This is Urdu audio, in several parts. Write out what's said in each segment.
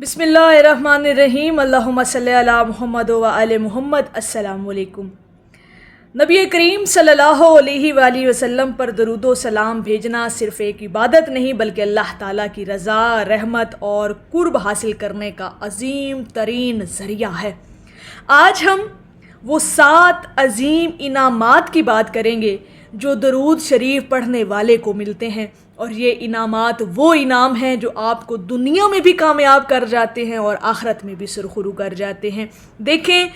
بسم اللہ الرحمن الرحیم اللہم صلی علی محمد و آل محمد۔ السلام علیکم۔ نبی کریم صلی اللہ علیہ وآلہ وسلم پر درود و سلام بھیجنا صرف ایک عبادت نہیں بلکہ اللہ تعالیٰ کی رضا، رحمت اور قرب حاصل کرنے کا عظیم ترین ذریعہ ہے۔ آج ہم وہ 7 عظیم انعامات کی بات کریں گے جو درود شریف پڑھنے والے کو ملتے ہیں، اور یہ انعامات وہ انعام ہیں جو آپ کو دنیا میں بھی کامیاب کر جاتے ہیں اور آخرت میں بھی سرخرو کر جاتے ہیں۔ دیکھیں،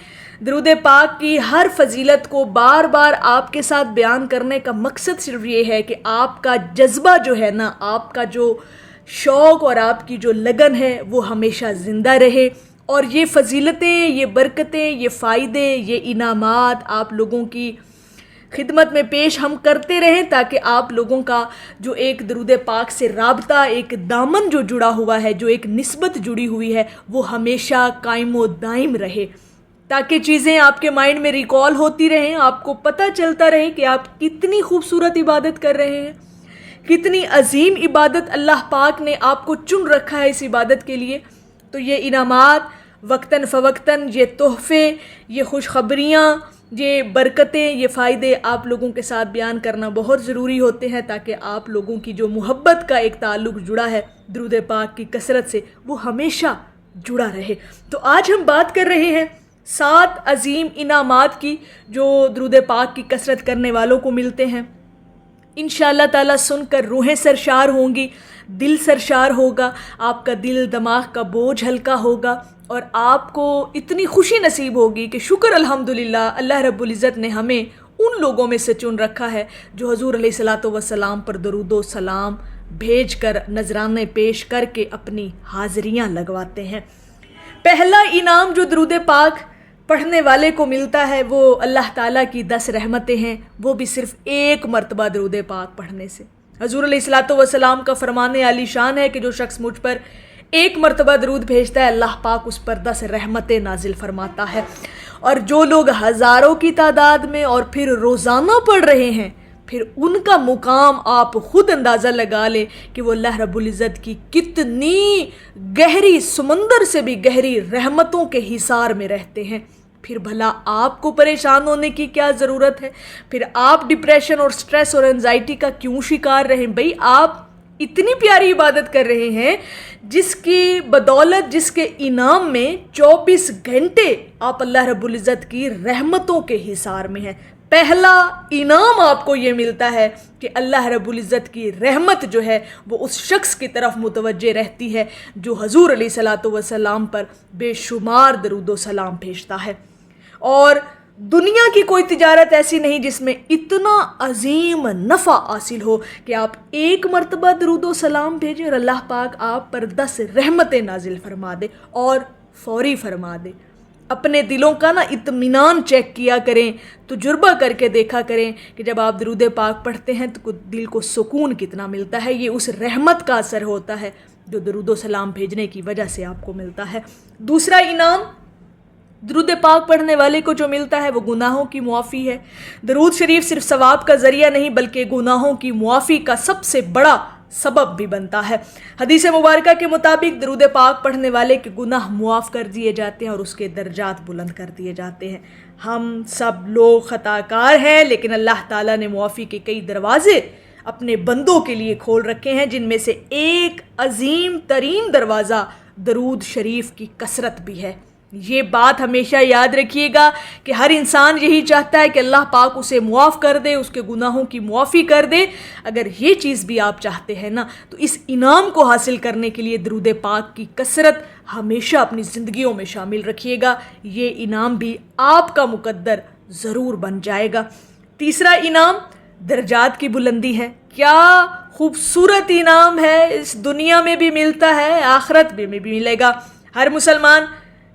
درود پاک کی ہر فضیلت کو بار بار آپ کے ساتھ بیان کرنے کا مقصد صرف یہ ہے کہ آپ کا جذبہ جو ہے نا، آپ کا جو شوق اور آپ کی جو لگن ہے وہ ہمیشہ زندہ رہے، اور یہ فضیلتیں، یہ برکتیں، یہ فائدے، یہ انعامات آپ لوگوں کی خدمت میں پیش ہم کرتے رہیں، تاکہ آپ لوگوں کا جو ایک درود پاک سے رابطہ، ایک دامن جو جڑا ہوا ہے، جو ایک نسبت جڑی ہوئی ہے، وہ ہمیشہ قائم و دائم رہے، تاکہ چیزیں آپ کے مائنڈ میں ریکال ہوتی رہیں، آپ کو پتہ چلتا رہے کہ آپ کتنی خوبصورت عبادت کر رہے ہیں، کتنی عظیم عبادت اللہ پاک نے آپ کو چن رکھا ہے اس عبادت کے لیے۔ تو یہ انعامات وقتاً فوقتاً، یہ تحفے، یہ خوشخبریاں، یہ برکتیں، یہ فائدے آپ لوگوں کے ساتھ بیان کرنا بہت ضروری ہوتے ہیں، تاکہ آپ لوگوں کی جو محبت کا ایک تعلق جڑا ہے درود پاک کی کثرت سے، وہ ہمیشہ جڑا رہے۔ تو آج ہم بات کر رہے ہیں 7 عظیم انعامات کی جو درود پاک کی کثرت کرنے والوں کو ملتے ہیں۔ انشاءاللہ تعالیٰ سن کر روحیں سرشار ہوں گی، دل سرشار ہوگا، آپ کا دل دماغ کا بوجھ ہلکا ہوگا، اور آپ کو اتنی خوشی نصیب ہوگی کہ شکر الحمدللہ، اللہ رب العزت نے ہمیں ان لوگوں میں سے چن رکھا ہے جو حضور علیہ الصلاۃ والسلام پر درود و سلام بھیج کر، نذرانے پیش کر کے اپنی حاضریاں لگواتے ہیں۔ پہلا انعام جو درود پاک پڑھنے والے کو ملتا ہے وہ اللہ تعالیٰ کی 10 رحمتیں ہیں، وہ بھی صرف ایک مرتبہ درود پاک پڑھنے سے۔ حضور علیہ الصلاۃ والسلام کا فرمان عالی شان ہے کہ جو شخص مجھ پر ایک مرتبہ درود بھیجتا ہے، اللہ پاک اس پر 10 رحمتیں نازل فرماتا ہے، اور جو لوگ ہزاروں کی تعداد میں اور پھر روزانہ پڑھ رہے ہیں، پھر ان کا مقام آپ خود اندازہ لگا لیں کہ وہ اللہ رب العزت کی کتنی گہری، سمندر سے بھی گہری رحمتوں کے حصار میں رہتے ہیں۔ پھر بھلا آپ کو پریشان ہونے کی کیا ضرورت ہے؟ پھر آپ ڈپریشن اور سٹریس اور انزائٹی کا کیوں شکار رہیں؟ بھئی آپ اتنی پیاری عبادت کر رہے ہیں جس کی بدولت، جس کے انعام میں 24 گھنٹے آپ اللہ رب العزت کی رحمتوں کے حصار میں ہیں۔ پہلا انعام آپ کو یہ ملتا ہے کہ اللہ رب العزت کی رحمت جو ہے وہ اس شخص کی طرف متوجہ رہتی ہے جو حضور علیہ الصلاۃ والسلام پر بے شمار درود و سلام بھیجتا ہے۔ اور دنیا کی کوئی تجارت ایسی نہیں جس میں اتنا عظیم نفع حاصل ہو کہ آپ ایک مرتبہ درود و سلام بھیجیں اور اللہ پاک آپ پر 10 رحمتیں نازل فرما دے، اور فوری فرما دے۔ اپنے دلوں کا نا اطمینان چیک کیا کریں، تجربہ کر کے دیکھا کریں کہ جب آپ درود پاک پڑھتے ہیں تو دل کو سکون کتنا ملتا ہے۔ یہ اس رحمت کا اثر ہوتا ہے جو درود و سلام بھیجنے کی وجہ سے آپ کو ملتا ہے۔ دوسرا انعام درود پاک پڑھنے والے کو جو ملتا ہے وہ گناہوں کی معافی ہے۔ درود شریف صرف ثواب کا ذریعہ نہیں بلکہ گناہوں کی معافی کا سب سے بڑا سبب بھی بنتا ہے۔ حدیث مبارکہ کے مطابق درود پاک پڑھنے والے کے گناہ معاف کر دیے جاتے ہیں اور اس کے درجات بلند کر دیے جاتے ہیں۔ ہم سب لوگ خطا کار ہیں، لیکن اللہ تعالیٰ نے معافی کے کئی دروازے اپنے بندوں کے لیے کھول رکھے ہیں، جن میں سے ایک عظیم ترین دروازہ درود شریف کی کثرت بھی ہے۔ یہ بات ہمیشہ یاد رکھیے گا کہ ہر انسان یہی چاہتا ہے کہ اللہ پاک اسے معاف کر دے، اس کے گناہوں کی معافی کر دے۔ اگر یہ چیز بھی آپ چاہتے ہیں نا، تو اس انعام کو حاصل کرنے کے لیے درود پاک کی کثرت ہمیشہ اپنی زندگیوں میں شامل رکھیے گا، یہ انعام بھی آپ کا مقدر ضرور بن جائے گا۔ تیسرا انعام درجات کی بلندی ہے۔ کیا خوبصورت انعام ہے، اس دنیا میں بھی ملتا ہے، آخرت میں بھی ملے گا۔ ہر مسلمان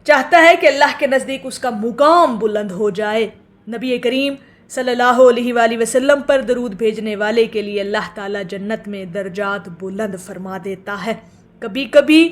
چاہتا ہے کہ اللہ کے نزدیک اس کا مقام بلند ہو جائے۔ نبی کریم صلی اللہ علیہ وآلہ وسلم پر درود بھیجنے والے کے لیے اللہ تعالیٰ جنت میں درجات بلند فرما دیتا ہے۔ کبھی کبھی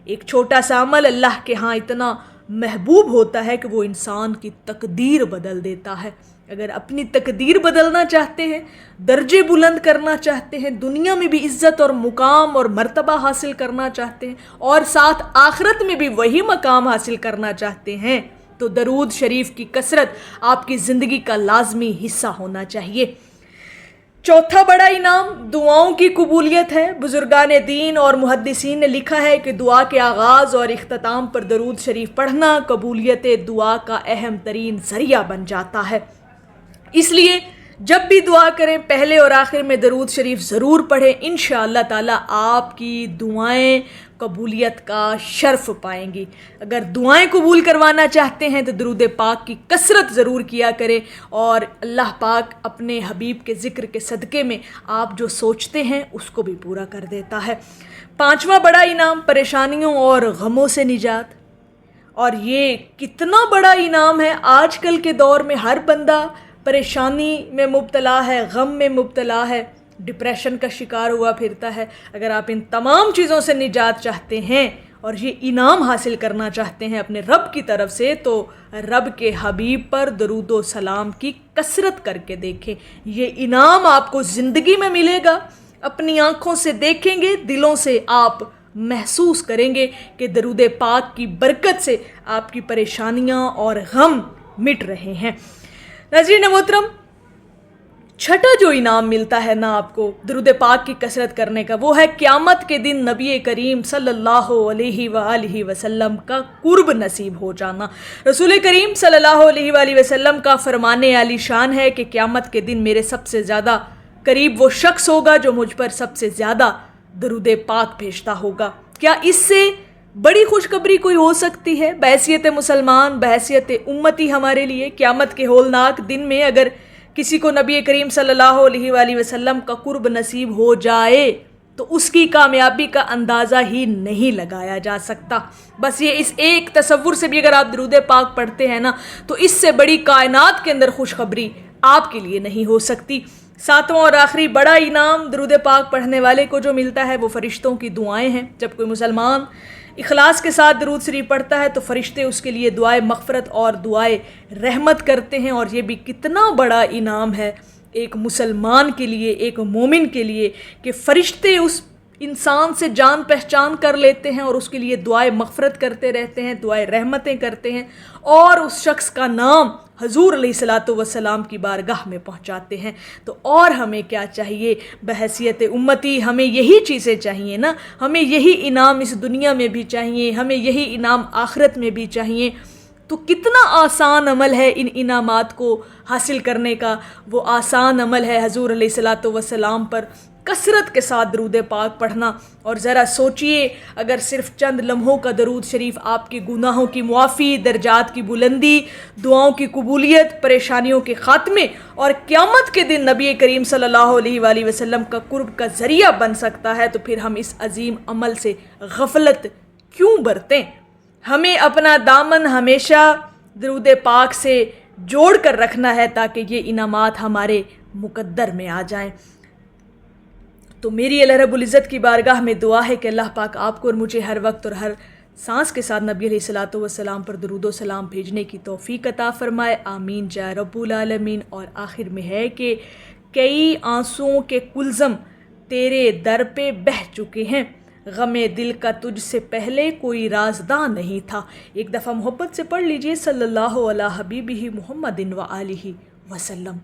ایک چھوٹا سا عمل اللہ کے ہاں اتنا محبوب ہوتا ہے کہ وہ انسان کی تقدیر بدل دیتا ہے۔ اگر اپنی تقدیر بدلنا چاہتے ہیں، درجے بلند کرنا چاہتے ہیں، دنیا میں بھی عزت اور مقام اور مرتبہ حاصل کرنا چاہتے ہیں اور ساتھ آخرت میں بھی وہی مقام حاصل کرنا چاہتے ہیں، تو درود شریف کی کثرت آپ کی زندگی کا لازمی حصہ ہونا چاہیے۔ چوتھا بڑا انعام دعاؤں کی قبولیت ہے۔ بزرگان دین اور محدثین نے لکھا ہے کہ دعا کے آغاز اور اختتام پر درود شریف پڑھنا قبولیت دعا کا اہم ترین ذریعہ بن جاتا ہے۔ اس لیے جب بھی دعا کریں پہلے اور آخر میں درود شریف ضرور پڑھیں، انشاءاللہ تعالیٰ آپ کی دعائیں قبولیت کا شرف پائیں گی۔ اگر دعائیں قبول کروانا چاہتے ہیں تو درود پاک کی کثرت ضرور کیا کریں، اور اللہ پاک اپنے حبیب کے ذکر کے صدقے میں آپ جو سوچتے ہیں اس کو بھی پورا کر دیتا ہے۔ پانچواں بڑا انعام پریشانیوں اور غموں سے نجات، اور یہ کتنا بڑا انعام ہے۔ آج کل کے دور میں ہر بندہ پریشانی میں مبتلا ہے، غم میں مبتلا ہے، ڈپریشن کا شکار ہوا پھرتا ہے۔ اگر آپ ان تمام چیزوں سے نجات چاہتے ہیں اور یہ انعام حاصل کرنا چاہتے ہیں اپنے رب کی طرف سے، تو رب کے حبیب پر درود و سلام کی کثرت کر کے دیکھیں۔ یہ انعام آپ کو زندگی میں ملے گا، اپنی آنکھوں سے دیکھیں گے، دلوں سے آپ محسوس کریں گے کہ درود پاک کی برکت سے آپ کی پریشانیاں اور غم مٹ رہے ہیں۔ ناظرین محترم، چھٹا جو انعام ملتا ہے نا آپ کو درود پاک کی کثرت کرنے کا، وہ ہے قیامت کے دن نبی کریم صلی اللہ علیہ وآلہ وسلم کا قرب نصیب ہو جانا۔ رسول کریم صلی اللہ علیہ وآلہ وسلم کا فرمان عالی شان ہے کہ قیامت کے دن میرے سب سے زیادہ قریب وہ شخص ہوگا جو مجھ پر سب سے زیادہ درود پاک بھیجتا ہوگا۔ کیا اس سے بڑی خوشخبری کوئی ہو سکتی ہے؟ بحیثیت مسلمان، بحیثیت امتی ہمارے لیے قیامت کے ہولناک دن میں اگر کسی کو نبی کریم صلی اللہ علیہ وآلہ وسلم کا قرب نصیب ہو جائے تو اس کی کامیابی کا اندازہ ہی نہیں لگایا جا سکتا۔ بس یہ اس ایک تصور سے بھی اگر آپ درود پاک پڑھتے ہیں نا، تو اس سے بڑی کائنات کے اندر خوشخبری آپ کے لیے نہیں ہو سکتی۔ ساتواں اور آخری بڑا انعام درود پاک پڑھنے والے کو جو ملتا ہے وہ فرشتوں کی دعائیں ہیں۔ جب کوئی مسلمان اخلاص کے ساتھ درود شریف پڑھتا ہے تو فرشتے اس کے لیے دعائے مغفرت اور دعائے رحمت کرتے ہیں، اور یہ بھی کتنا بڑا انعام ہے ایک مسلمان کے لیے، ایک مومن کے لیے، کہ فرشتے اس انسان سے جان پہچان کر لیتے ہیں اور اس کے لیے دعائے مغفرت کرتے رہتے ہیں، دعائے رحمتیں کرتے ہیں، اور اس شخص کا نام حضور علیہ الصلاۃ والسلام کی بارگاہ میں پہنچاتے ہیں۔ تو اور ہمیں کیا چاہیے بحیثیت امتی؟ ہمیں یہی چیزیں چاہیے نا، ہمیں یہی انعام اس دنیا میں بھی چاہیے، ہمیں یہی انعام آخرت میں بھی چاہیے۔ تو کتنا آسان عمل ہے ان انعامات کو حاصل کرنے کا، وہ آسان عمل ہے حضور علیہ الصلاۃ والسلام پر کثرت کے ساتھ درود پاک پڑھنا۔ اور ذرا سوچئے، اگر صرف چند لمحوں کا درود شریف آپ کے گناہوں کی معافی، درجات کی بلندی، دعاؤں کی قبولیت، پریشانیوں کے خاتمے اور قیامت کے دن نبی کریم صلی اللہ علیہ وآلہ وسلم کا قرب کا ذریعہ بن سکتا ہے، تو پھر ہم اس عظیم عمل سے غفلت کیوں برتیں؟ ہمیں اپنا دامن ہمیشہ درود پاک سے جوڑ کر رکھنا ہے تاکہ یہ انعامات ہمارے مقدر میں آ جائیں۔ تو میری اللہ رب العزت کی بارگاہ میں دعا ہے کہ اللہ پاک آپ کو اور مجھے ہر وقت اور ہر سانس کے ساتھ نبی علیہ الصلاۃ والسلام پر درود و سلام بھیجنے کی توفیق عطا فرمائے، آمین جا رب العالمین۔ اور آخر میں ہے کہ کئی آنسوؤں کے کلزم تیرے در پہ بہہ چکے ہیں، غم دل کا تجھ سے پہلے کوئی رازداں نہیں تھا۔ ایک دفعہ محبت سے پڑھ لیجئے، صلی اللہ علیہ حبیبہ محمد و آلہ وسلم۔